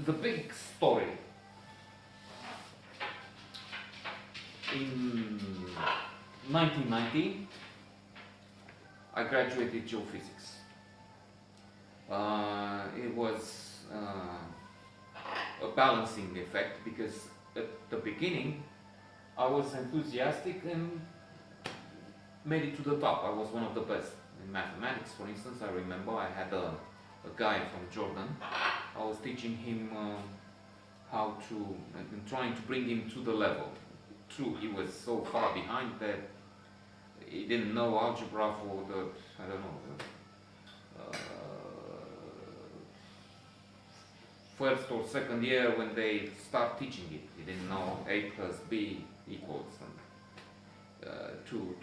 the big story. In 1990, I graduated Geophysics. It was a balancing effect because at the beginning I was enthusiastic and made it to the top. I was one of the best in mathematics, for instance. I remember I had a guy from Jordan. I was teaching him how to, and trying to bring him to the level. True, he was so far behind that he didn't know algebra for the, I don't know, first or second year when they start teaching it. He didn't know A plus B equals, to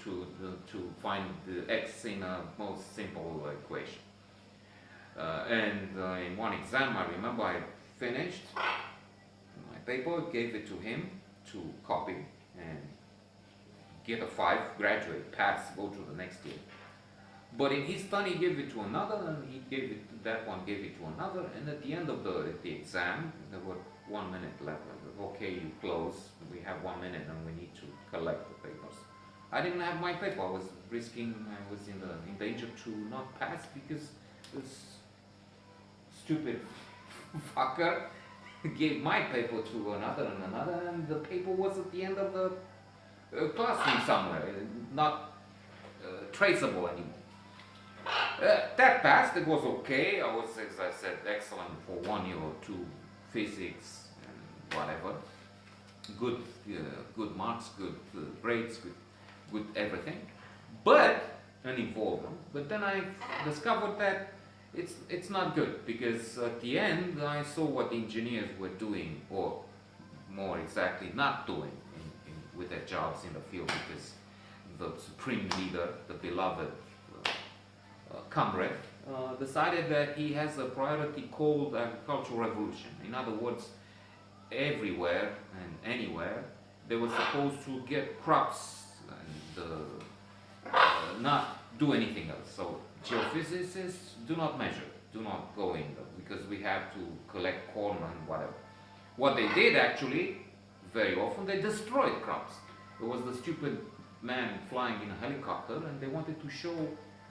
find the x in a most simple equation. And in one exam, I remember I finished my paper, gave it to him to copy and get a 5, graduate, pass, go to the next year. But in his turn, he gave it to another, and he gave it, that one gave it to another, and at the end of the exam, there were 1 minute left. I said, okay, you close, we have 1 minute and we need to collect the papers. I didn't have my paper. I was risking, I was in danger to not pass because this stupid fucker gave my paper to another and another, and the paper was at the end of the classroom somewhere, not traceable anymore. That passed, it was okay. I was, as I said, excellent for 1 year or 2, physics and whatever. Good, good marks, good grades, good everything. But, uninvolved. But then I discovered that it's not good, because at the end I saw what the engineers were doing, or more exactly not doing with their jobs in the field, because the supreme leader, the beloved comrade, decided that he has a priority called agricultural revolution. In other words, everywhere and anywhere they were supposed to get crops and not do anything else. So geophysicists do not measure, do not go in, because we have to collect corn and whatever. What they did actually, very often, they destroyed crops. It was the stupid man flying in a helicopter, and they wanted to show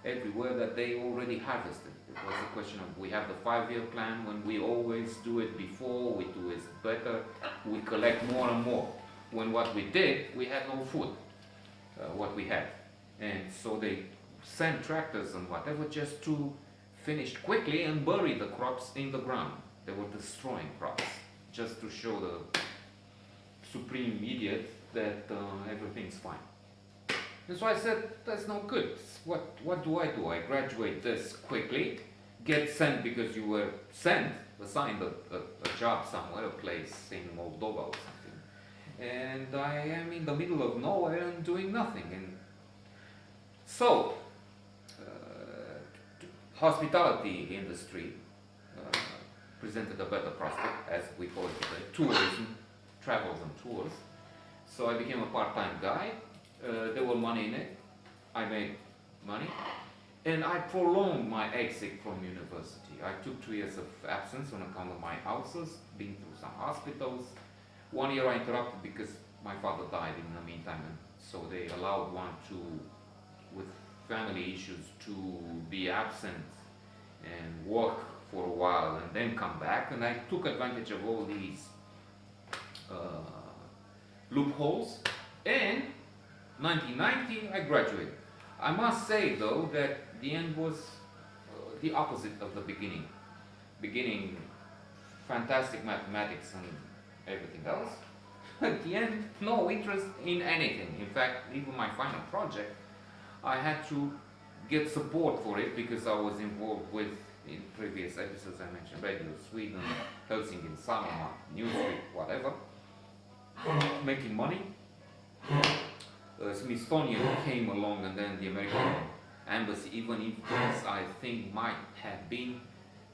everywhere that they already harvested. It was a question of, we have the 5-year plan, when we always do it before, we do it better, we collect more and more. When what we did, we had no food, what we had. And so they sent tractors and whatever just to finish quickly and bury the crops in the ground. They were destroying crops, just to show the supreme idiot that everything's fine. And so I said, that's no good. What do? I graduate this quickly, get sent, because you were sent, assigned a job somewhere, a place in Moldova or something. And I am in the middle of nowhere and doing nothing. And so, hospitality industry presented a better prospect, as we call it today, tourism, travels and tours. So I became a part-time guy. There was money in it. I made money, and I prolonged my exit from university. I took 2 years of absence on account of my ulcers, been through some hospitals. 1 year I interrupted because my father died in the meantime, and so they allowed one to, with family issues, to be absent and work for a while and then come back. And I took advantage of all these loopholes, and 1990 I graduated. I must say though that the end was the opposite of the beginning. Beginning, fantastic mathematics and everything else. At the end, no interest in anything. In fact, even my final project, I had to get support for it because I was involved with, in previous episodes I mentioned, Radio Sweden, Helsinki, Sanomat, Newsweek, whatever, making money. Smithsonian came along, and then the American embassy, even if this I think might have been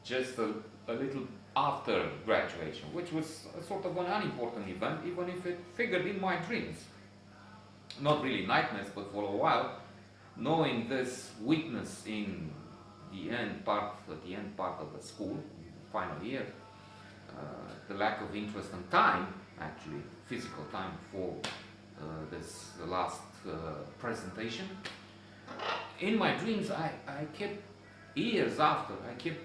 just a little after graduation, which was a sort of an unimportant event, even if it figured in my dreams. Not really nightmares, but for a while, knowing this weakness in the end part of the school, final year, the lack of interest and time, actually physical time for this last presentation. In my dreams, I kept years after, I kept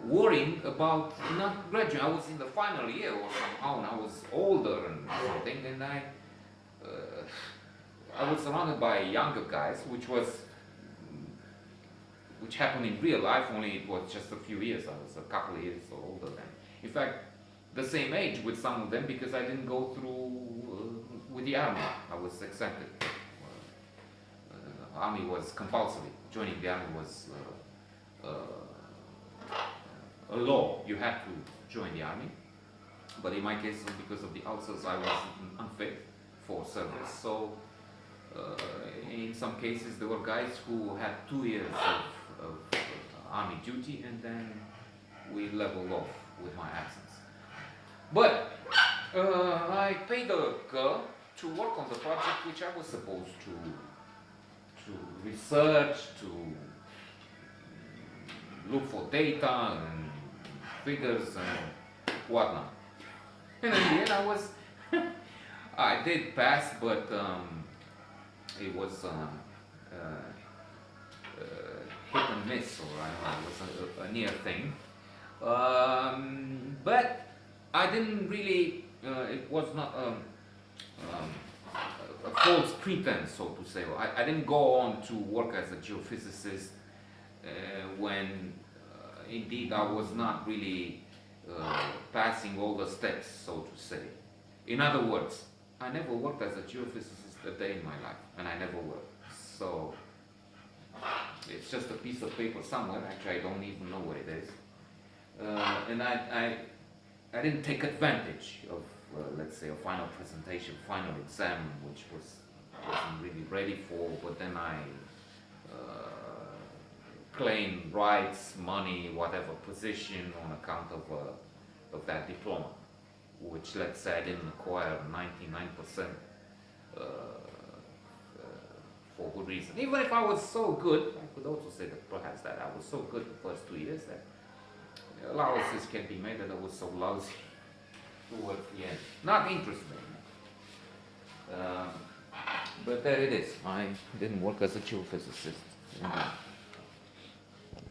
worrying about not graduating. I was in the final year or somehow, and I was older and something, and I was surrounded by younger guys, which happened in real life, only it was just a few years. I was a couple of years older than. In fact, the same age with some of them, because I didn't go through with the army. I was exempted. Army was compulsory. Joining the army was a law. You had to join the army. But in my case, because of the ulcers, I was unfit for service. So in some cases, there were guys who had 2 years of army duty, and then we leveled off with my absence. But I paid a girl to work on the project which I was supposed to research, to look for data and figures and whatnot. And in the end, I did pass, but it was hit and miss, or I don't know, it was a near thing. But I didn't really, it was not a false pretense, so to say. I didn't go on to work as a geophysicist when indeed I was not really passing all the steps, so to say. In other words, I never worked as a geophysicist a day in my life, and I never will. So it's just a piece of paper somewhere. Actually, I don't even know what it is. And I didn't take advantage of, let's say, a final presentation, final exam, which wasn't really ready for. But then I claimed rights, money, whatever position on account of that diploma, which, let's say, I didn't acquire 99% for good reason. Even if I was so good, I could also say that perhaps that I was so good the first 2 years that allowances can be made that I was so lousy towards the end. Not interesting. But there it is. I didn't work as a geophysicist.